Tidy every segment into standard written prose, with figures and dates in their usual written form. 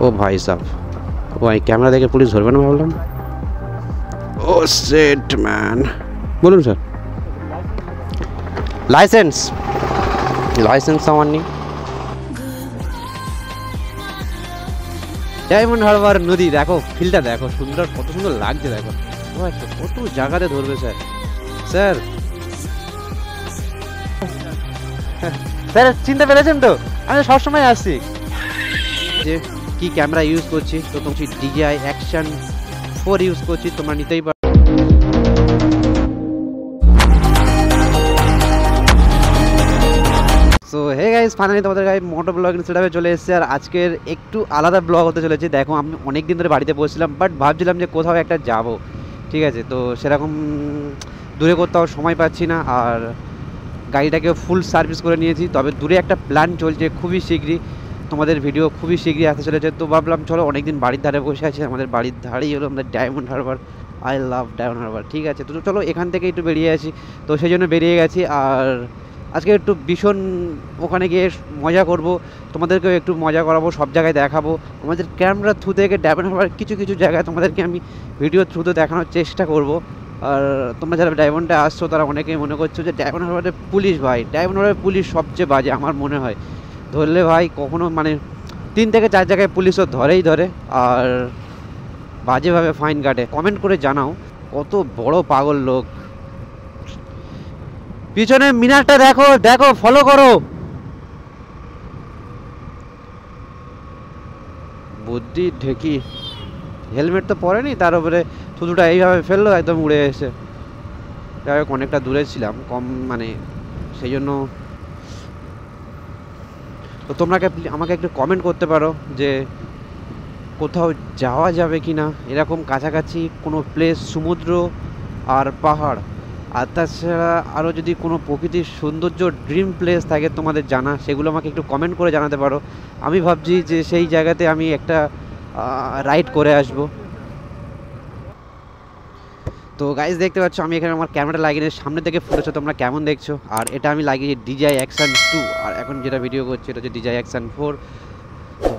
ও ভাই সাহ, ও ভাই ক্যামেরা দেখে পুলিশ ধরবে না ভাবলাম। ও শিট ম্যান। বলুন স্যার। লাইসেন্স আমার নেই। ডায়মন্ড হারবার নদী দেখো, ফিলটা দেখো, সুন্দর, কত সুন্দর লাগছে দেখো। কত জায়গাতে ধরবে স্যার। স্যার স্যার চিনতে পেরেছেন তো? আমি সবসময় আসছি। যে কি ক্যামেরা ইউজ করছি, তো তুমি DJI Action 4 ইউজ করছি, তোমরা নিতেই পারো। সো হে গাইস, ফাইনালি তোমাদের গায়ে মোটো ব্লগ সেটআপে চলে এসেছে। আর আজকের একটু আলাদা ব্লগ হতে চলেছে। দেখো আমি অনেক দিন ধরে বাড়িতে বসছিলাম, বাট ভাবছিলাম যে কোথাও একটা যাব, ঠিক আছে। তো সেরকম দূরে কোথাও সময় পাচ্ছি না, আর গাড়িটাকে ফুল সার্ভিস করে নিয়েছি। তবে দূরে একটা প্ল্যান চলছে, খুবই শীঘ্রই তোমাদের ভিডিও খুবই শীঘ্রই আসতে চলেছে। তো ভাবলাম চলো, অনেকদিন বাড়ির ধারে বসে আছি, আমাদের বাড়ির ধারেই হলো আমাদের diamond Harbour. I love diamond Harbour, ঠিক আছে। তো চলো এখান থেকে একটু বেরিয়ে আসি। তো সেই জন্য বেরিয়ে গেছি। আর আজকে একটু ভীষণ ওখানে গিয়ে মজা করব, তোমাদেরকেও একটু মজা করাবো, সব জায়গায় দেখাবো। আমাদের ক্যামেরা থ্রু থেকে ডায়মন্ড হারবার কিছু কিছু জায়গায় তোমাদেরকে আমি ভিডিও থ্রুতে দেখানোর চেষ্টা করব। আর তোমরা যারা ডায়মন্ডে আসছো তারা অনেকেই মনে করছো যে ডায়মন্ড হারবারে পুলিশ, ভাই ডায়মন্ড হারবারে পুলিশ সবচেয়ে বাজে আমার মনে হয়। ধরলে ভাই কখনো মানে 3 থেকে 4 জায়গায় পুলিশও ধরেই ধরে, আর বাজেভাবে ফাইন কাটে। কমেন্ট করে জানাও কত বড় পাগল লোক। পিছনে মিনারটা দেখো, দেখো, ফলো করো। বুদ্ধি ঢেকি, হেলমেট তো পরেনি, তার উপরে থুতুটা এইভাবে ফেললো, একদম উড়ে এসে। যাই হোক, অনেকটা দূরে ছিলাম, কম মানে সেই জন্য। তো তোমরা আমাকে একটু কমেন্ট করতে পারো যে কোথাও যাওয়া যাবে কি না, এরকম কাছাকাছি কোনো প্লেস, সমুদ্র আর পাহাড়, আর তাছাড়া আরও যদি কোনো প্রকৃতির সৌন্দর্য ড্রিম প্লেস থাকে তোমাদের জানা, সেগুলো আমাকে একটু কমেন্ট করে জানাতে পারো। আমি ভাবছি যে সেই জায়গাতে আমি একটা রাইড করে আসব। তো গাইজ দেখতে পাচ্ছ আমি এখানে আমার ক্যামেরাটা লাগিয়ে সামনে থেকে ফুটেছো, তোমরা কেমন দেখছো। আর এটা আমি লাগিয়েছি DJI Action 2, আর এখন যেটা ভিডিও করছি এটা হচ্ছে DJI Action 4। তো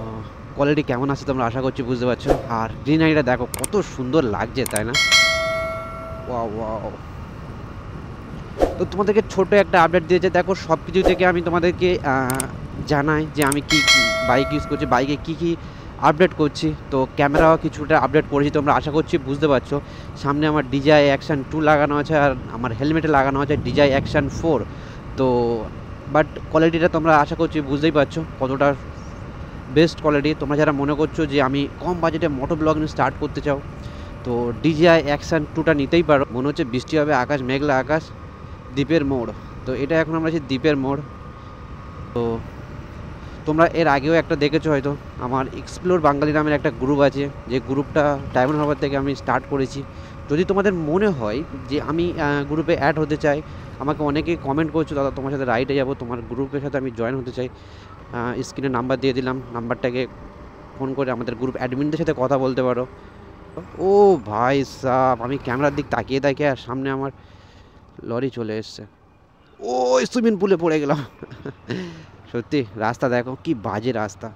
কোয়ালিটি কেমন আছে তোমরা আশা করছি বুঝতে পারছো। আর গ্রিনারিটা দেখো কত সুন্দর লাগছে, তাই না? Wow wow. তো তোমাদেরকে ছোট একটা আপডেট দিয়েছে। দেখো সব কিছু থেকে আমি তোমাদেরকে জানাই যে আমি কি বাইক ইউজ করছি, বাইকে কি কি আপডেট করছি। তো ক্যামেরাও কিছুটা আপডেট করেছি, তোমরা আশা করছি বুঝতে পারছো। সামনে আমার DJI Action 2 লাগানো আছে, আর আমার হেলমেটে লাগানো আছে DJI Action 4। তো বাট কোয়ালিটিটা তোমরা আশা করছি বুঝতেই পারছো কতটা বেস্ট কোয়ালিটি। তোমরা যারা মনে করছো যে আমি কম বাজেটে মোটো ব্লগিং স্টার্ট করতে চাও, তো DJI Action 2টা নিতেই পারো। মনে হচ্ছে বৃষ্টি হবে, আকাশ মেঘলা আকাশ, দ্বীপের মোড়। তো এটা এখন আমরা আছি দ্বীপের মোড়। তো তোমরা এর আগেও একটা দেখেছো হয়তো, আমার এক্সপ্লোর বাঙালি নামের একটা গ্রুপ আছে, যে গ্রুপটা ডায়মন্ড হারবার থেকে আমি স্টার্ট করেছি। যদি তোমাদের মনে হয় যে আমি গ্রুপে অ্যাড হতে চাই, আমাকে অনেকেই কমেন্ট করছো দাদা তোমার সাথে রাইডে যাবো, তোমার গ্রুপের সাথে আমি জয়েন হতে চাই। স্ক্রিনে নাম্বার দিয়ে দিলাম, নাম্বারটাকে ফোন করে আমাদের গ্রুপ অ্যাডমিনদের সাথে কথা বলতে পারো। ও ভাই সাহ, আমি ক্যামেরার দিক তাকিয়ে তাকিয়ে আর সামনে আমার লরি চলে এসছে। ও সুইমিং পুলে পড়ে গেলাম। সত্যি রাস্তা দেখো কি বাজে রাস্তা,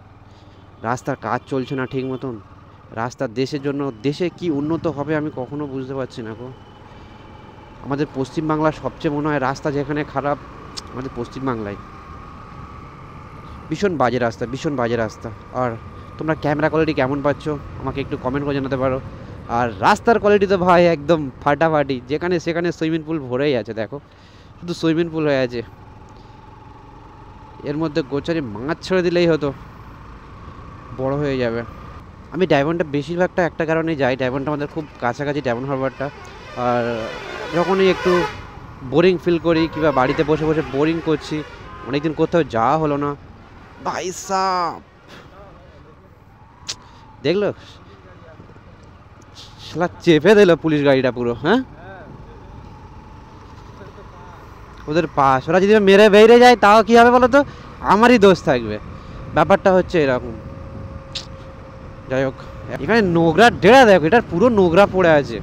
রাস্তার কাজ চলছে না ঠিক মতন। রাস্তা দেশের জন্য, দেশে কি উন্নত হবে আমি কখনো বুঝতে পারছি না গো। আমাদের পশ্চিমবাংলার সবচেয়ে মনে হয় রাস্তা যেখানে খারাপ, আমাদের পশ্চিমবাংলায় ভীষণ বাজে রাস্তা, ভীষণ বাজে রাস্তা। আর তোমরা ক্যামেরা কোয়ালিটি কেমন পাচ্ছ আমাকে একটু কমেন্ট করে জানাতে পারো। আর রাস্তার কোয়ালিটি তো ভাই একদম ফাটাফাটি, যেখানে সেখানে সুইমিং পুল ভরেই আছে। দেখো শুধু সুইমিং পুল হয়ে আছে, এর মধ্যে গোচারি মাছ ছেড়ে দিলেই হতো, বড় হয়ে যাবে। আমি ডায়মন্ডটা বেশিরভাগটা একটা কারণে যাই, ডায়মন্ডটা আমাদের খুব কাছাকাছি ডায়মন্ড হারবারটা। আর যখনই একটু বোরিং ফিল করি, কিংবা বাড়িতে বসে বসে বোরিং করছি, অনেকদিন কোথাও যাওয়া হলো না, ভাই সাহ দেখলো শালা চেপে দিল পুলিশ গাড়িটা পুরো। হ্যাঁ, ওদের পাশ, ওরা যদি মেরে বেরিয়ে যায় তাও কী হবে বলো তো, আমারই দোষ থাকবে। ব্যাপারটা হচ্ছে এরকম। যাই হোক, এখানে নোংরা ডেরা দেখো, এটার পুরো নোংরা পড়ে আছে,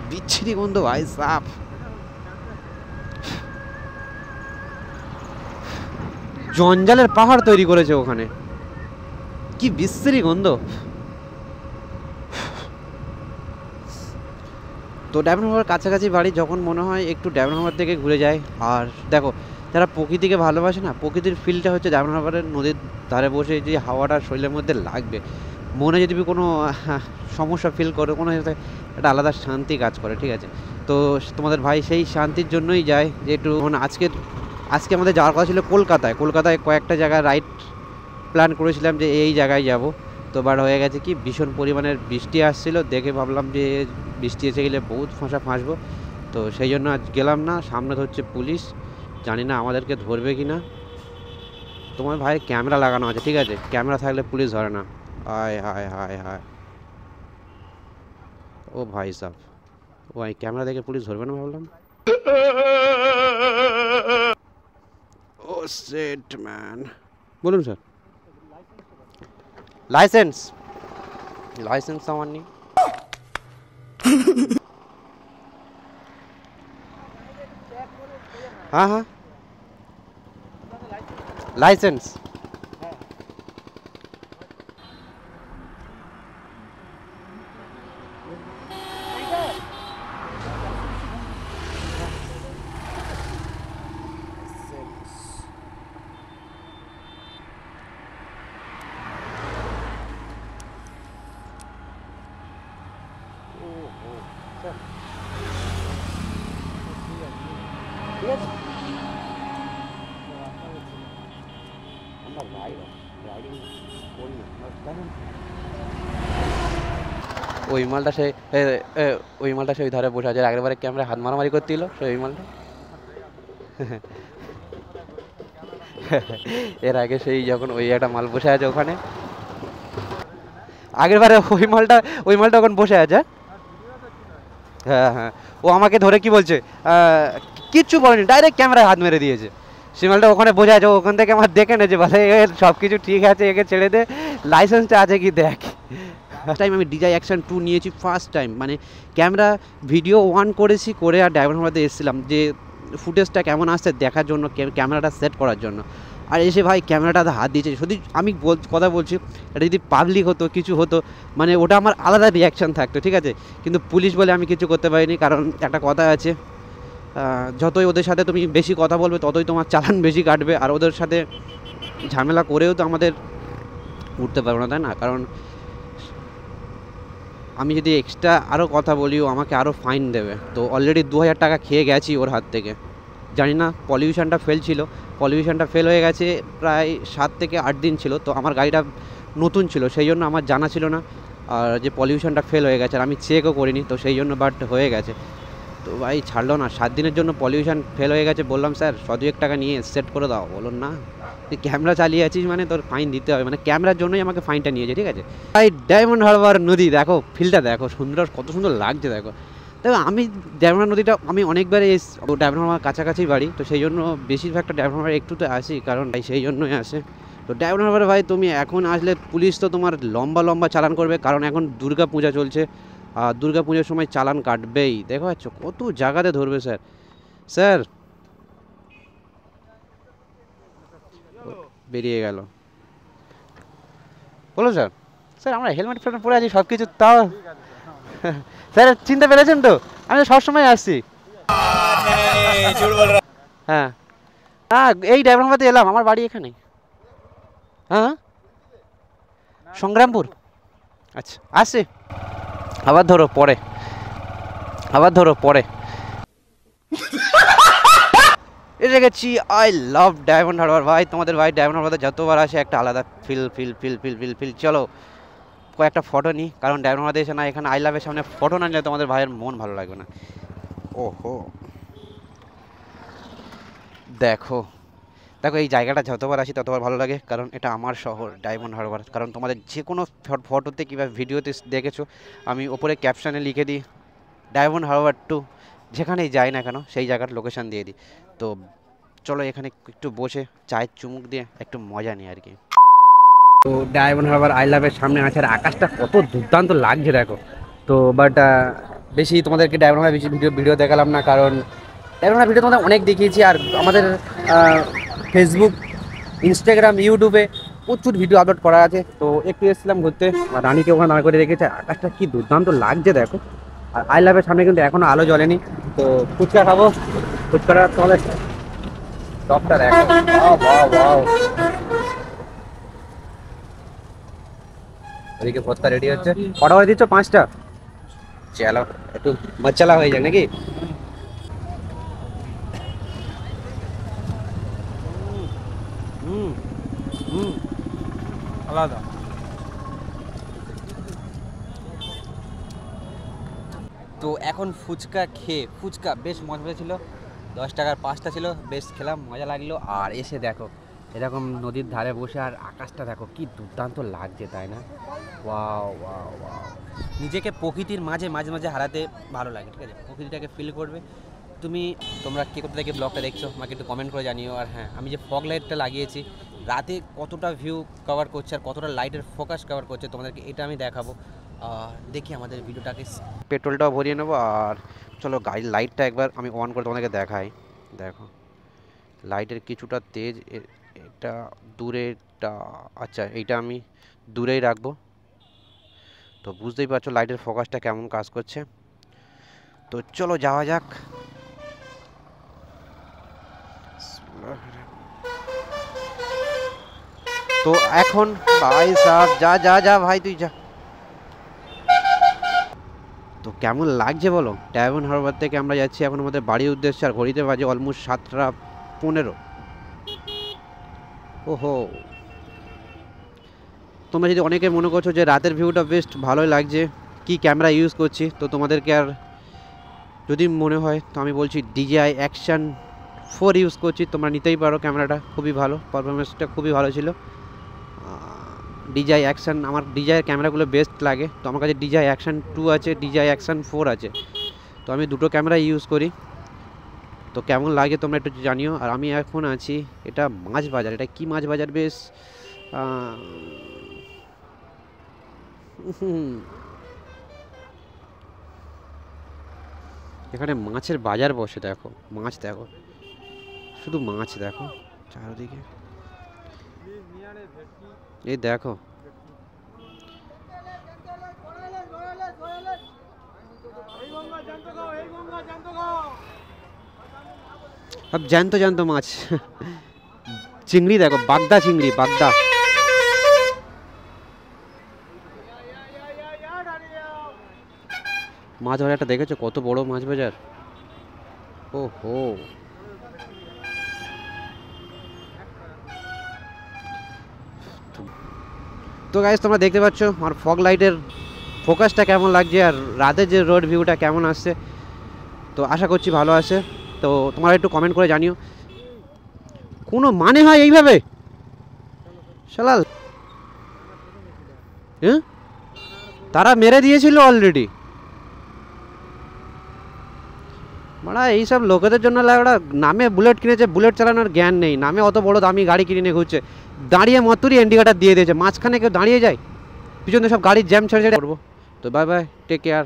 বিচ্ছিরি গন্ধ ভাই সাপ। জঞ্জালের পাহাড় তৈরি করেছে ওখানে। কি বিশ্রী গন্ধ। তো ডায়মন্ড হারবার কাছাকাছি বাড়ি, যখন মনে হয় একটু ডায়মন্ড হারবার থেকে ঘুরে যায়। আর দেখো, যারা প্রকৃতিকে ভালোবাসে না, প্রকৃতির ফিলটা হচ্ছে ডায়মন্ড হারবারের নদীর ধারে বসে যে হাওয়াটা শরীরের মধ্যে লাগবে, মনে যদি কোনো সমস্যা ফিল করে, কোনো একটা আলাদা শান্তি কাজ করে, ঠিক আছে। তো তোমাদের ভাই সেই শান্তির জন্যই যায়, যে একটু মানে আজকে আমাদের যাওয়ার কথা ছিল কলকাতায় কয়েকটা জায়গায় রাইড প্ল্যান করেছিলাম যে এই জায়গায় যাব। তো বাট হয়ে গেছে কি, ভীষণ পরিমাণের বৃষ্টি আসছিল, দেখে ভাবলাম যে বৃষ্টি এসে গেলে বহুত ফাঁসবো, তো সেই জন্য আজ গেলাম না। সামনে হচ্ছে পুলিশ, জানি না আমাদেরকে ধরবে কি না। তোমার ভাই ক্যামেরা লাগানো আছে, ঠিক আছে, ক্যামেরা থাকলে পুলিশ ধরে না। হায় হায় হায় হায়, ও ভাই সাহ, ও ভাই ক্যামেরা দেখে পুলিশ ধরবে না ভাবলাম। ও শিট ম্যান। বলুন স্যার। লাইসেন্স আমার নেই। হ্যাঁ, লাইসেন্স। ওই মালটা সে ওই মালটা সেই ধারে বসে আছে, আগের বারে ক্যামেরা হাত মারামারি করতেছিল সেই মালটা। এর আগে সেই যখন ওই একটা মাল বসে আছে ওখানে, আগের বারে ওই মালটা ওখানে বসে আছে। হ্যাঁ, ও আমাকে ধরে কি বলছে, কিচ্ছু বলেনি, ডাইরেক্ট ক্যামেরায় হাত মেরে দিয়েছে। সিমালটা ওখানে বোঝা আছে, ওখান থেকে আমার দেখে নেছে, বলে সব কিছু ঠিক আছে, একে ছেড়ে দে, লাইসেন্সটা আছে কি দেখ। ফার্স্ট টাইম আমি DJI Action 2 নিয়েছি, ফার্স্ট টাইম, মানে ক্যামেরা ভিডিও 1 করেছি, করে আর ডায়মন্ড হারবারে এসেছিলাম যে ফুটেজটা কেমন আসছে দেখার জন্য, ক্যামেরাটা সেট করার জন্য। আর এসে ভাই ক্যামেরাটাতে হাত দিয়েছে, যদি আমি কথা বলছি, এটা যদি পাবলিক হতো, কিছু হতো, মানে ওটা আমার আলাদা রিয়াকশান থাকতো, ঠিক আছে। কিন্তু পুলিশ বলে আমি কিছু করতে পারিনি, কারণ একটা কথা আছে, যতই ওদের সাথে তুমি বেশি কথা বলবে ততই তোমার চালান বেশি কাটবে, আর ওদের সাথে ঝামেলা করেও তো আমাদের উঠতে পারবো না, তাই না। কারণ আমি যদি এক্সট্রা আরও কথা বলিও আমাকে আরও ফাইন দেবে। তো অলরেডি 2000 টাকা খেয়ে গেছি ওর হাত থেকে। জানি না, পলিউশনটা ফেল হয়ে গেছে, প্রায় 7 থেকে 8 দিন ছিল। তো আমার গাড়িটা নতুন ছিল, সেই জন্য আমার জানা ছিল না আর যে পলিউশনটা ফেল হয়ে গেছে, আর আমি চেকও করিনি, তো সেই জন্য বাট হয়ে গেছে। তো ভাই ছাড়লো না, 7 দিনের জন্য পলিউশন ফেল হয়ে গেছে। বললাম স্যার 100-200 টাকা নিয়ে সেট করে দাও, বলুন না, তুই ক্যামেরা চালিয়ে আছিস মানে তোর ফাইন দিতে হবে, মানে ক্যামেরার জন্যই আমাকে ফাইনটা নিয়েছে, ঠিক আছে। ভাই ডায়মন্ড হারবার নদী দেখো, ফিলটা দেখো, কত সুন্দর লাগছে দেখো। দেখো আমি ডায়মন্ড নদীটা আমি অনেকবারই ডায়মন্ড হারবার কাছাকাছি বাড়ি, তো সেই জন্য বেশিরভাগটা ডায়মন্ড হারবার একটু তো আসি, কারণ ভাই সেই জন্যই আসে। তো ডায়মন্ড হারবারে ভাই তুমি এখন আসলে পুলিশ তো তোমার লম্বা চালান করবে, কারণ এখন দুর্গা পূজা চলছে, আর দুর্গা পুজোর সময় চালান কাটবেই। দেখো পাচ্ছ কত জায়গাতে ধরবে স্যার বেরিয়ে গেল। বলো স্যার আমরা হেলমেট ফেলমেট পরে আছি সব কিছু, তাও স্যার চিনতে পেরেছেন তো, আমি তো সবসময় আসছি। হ্যাঁ, এই ডায়মন্ড হারবারে এলাম, আমার বাড়ি এখানে। হ্যাঁ, সংগ্রামপুর। আচ্ছা আসছি, আবার ধরো পরে এসে গেছি। আই লাভ ডায়মন্ড হারবার ভাই, তোমাদের ভাই ডায়মন্ড হারবারে যতবার আসে একটা আলাদা ফিল। চলো কয়েকটা ফটো নিই, কারণ ডায়মন্ড হারবারে এসে না, এখানে আই লাভের সামনে ফটো না নিলে তোমাদের ভাইয়ের মন ভালো লাগবে না। ওহো দেখো এই জায়গাটা যতবার আসি ততবার ভালো লাগে, কারণ এটা আমার শহর ডায়মন্ড হারবার। কারণ তোমাদের যে কোনো ফটোতে কিংবা ভিডিওতে দেখেছো, আমি ওপরে ক্যাপশানে লিখে দিই ডায়মন্ড হারবার 2, যেখানেই যাই না কেন সেই জায়গার লোকেশান দিয়ে দিই। তো চলো এখানে একটু বসে চায়ের চুমুক দিয়ে একটু মজা নিই আর কি। তো ডায়মন্ড হারবার আই লাভের সামনে আছে, আর আকাশটা কত দুর্দান্ত লাগছে দেখো। তো বাট বেশি তোমাদেরকে ডায়মন্ড হারবার বেশি ভিডিও দেখালাম না, কারণ ডায়মন্ড হারবার ভিডিও তোমাদের অনেক দেখিয়েছি, আর আমাদের ফেসবুক, ইনস্টাগ্রাম, ইউটিউবে প্রচুর ভিডিও আপলোড করা আছে। তো একটু এসেছিলাম ঘুরতে, আর রানীকে ওখানে দাঁড় করে রেখেছে। আকাশটা কি দুর্দান্ত লাগছে দেখো। আর আই লাভের সামনে কিন্তু এখনো আলো জ্বলেনি। তো ফুচকা খাবো, ফুচকাটা তোমাদের টপটা দেখো। ওদিকে ভর্তা রেডি হচ্ছে। কটা করে দিচ্ছ? 5টা। চলো একটু মচ্চালা হয়ে যাক নাকি। আলাদা। তো এখন ফুচকা খেয়ে, ফুচকা বেশ মজা ছিল, 10 টাকার 5টা ছিল, বেশ খেলাম, মজা লাগলো। আর এসে দেখো এরকম নদীর ধারে বসে আর আকাশটা দেখো কি দুর্দান্ত লাগছে, তাই না? Wow wow wow. নিজেকে প্রকৃতির মাঝে মাঝে মাঝে হারাতে ভালো লাগে, ঠিক আছে? প্রকৃতিটাকে ফিল করবে। তোমরা কে কোথা থেকে ব্লগটা দেখছো আমাকে একটু কমেন্ট করে জানিও। আর হ্যাঁ, আমি যে ফগ লাইটটা লাগিয়েছি, রাতে কতটা ভিউ কভার করছে আর কতটা লাইটের ফোকাস কভার করছে তোমাদেরকে এটা আমি দেখাবো। দেখি আমাদের ভিডিওটাকে, পেট্রোলটাও ভরিয়ে নেবো। আর চলো গাড়ির লাইটটা একবার আমি অন করে তোমাদেরকে দেখাই। দেখো লাইটের কিছুটা তেজ, এটা দূরেরটা, আচ্ছা এইটা আমি দূরেই রাখবো। তো বুঝতেই পারছো লাইটের ফোকাসটা কেমন কাজ করছে। তো চলো যাওয়া যাক। তো এখন ভাই সাহেব, যা যা যা ভাই তুই যা। তো কেমন লাগছে বলো? ডায়মন্ড হারবার থেকে আমরা যাচ্ছি এখন আমাদের বাড়ির উদ্দেশ্যে, আর ঘড়িতে বাজে অলমোস্ট 7টা 15। ওহো, তোমরা যদি অনেকে মনে করছো যে রাতের ভিউটা বেস্ট ভালোই লাগছে, কি ক্যামেরা ইউজ করছি, তো তোমাদেরকে আর যদি মনে হয় তো আমি বলছি DJI Action 4 ইউজ করছি, তোমরা নিতেই পারো। ক্যামেরাটা খুবই ভালো, পারফরমেন্সটা খুবই ভালো ছিল। DJI Action, আমার DJI ক্যামেরাগুলো বেস্ট লাগে। তো আমার কাছে DJI Action 2 আছে, DJI Action 4 আছে। তো আমি দুটো ক্যামেরা ইউজ করি। তো কেমন লাগে তোমরা একটু জানিও। আর আমি এখন আছি, এটা মাছ বাজার। এটা কি মাছ বাজার? বেশ এখানে মাছের বাজার বসে। দেখো মাছ, দেখো শুধু মাছ, দেখো চারিদিকে। এই দেখো সব জ্যান্ত জ্যান্ত মাছ। চিংড়ি দেখো, বাগদা চিংড়ি, বাগদা। মাছ বাজারটা দেখেছো কত বড় মাছ বাজার? ওহো, তো গাইস তোমরা দেখতে পাচ্ছ আমার ফগ লাইটের ফোকাসটা কেমন লাগছে, আর রাতের যে রোড ভিউটা কেমন আসছে। তো আশা করছি ভালো আসে। তো তোমরা একটু কমেন্ট করে জানিও। কোনো মানে হয় এইভাবে শালাল? হ্যাঁ, তারা মেরে দিয়েছিল অলরেডি। মানে এইসব লোকেদের জন্য ওরা নামে বুলেট কিনেছে, বুলেট চালানোর জ্ঞান নেই, নামে অত বড় দামি গাড়ি কিনে ঘুরছে, দাঁড়িয়ে মতুরি ইন্ডিকেটার দিয়ে দিয়েছে। মাঝখানে কেউ দাঁড়িয়ে যায়? পিছনে সব গাড়ির জ্যাম ছেড়ে ছেড়ে করবো। তো বাই বাই, টেক কেয়ার।